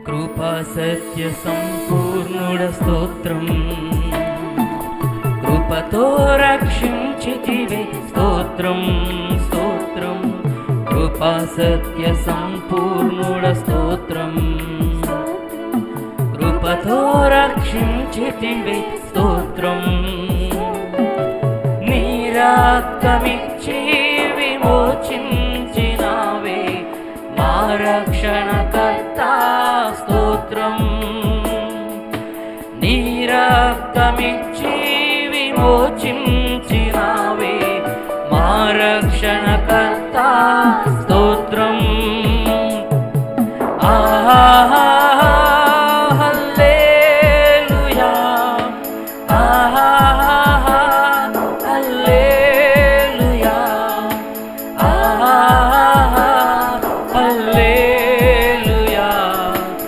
కృపా సత్య సంపూర్ణుడ స్తోత్రం, కృపతో రక్షించితివే స్తోత్రం స్తోత్రం. కృపా సత్య సంపూర్ణుడ స్తోత్రం, కృపతో రక్షించితివే స్తోత్రం. నీ రక్తమిచ్చి విమోచించినావే మా రక్షణకర్త స్తోత్రం. నీ రక్తమిచ్చి విమోచించినావే మా రక్షణకర్త స్తోత్రం. ఆహా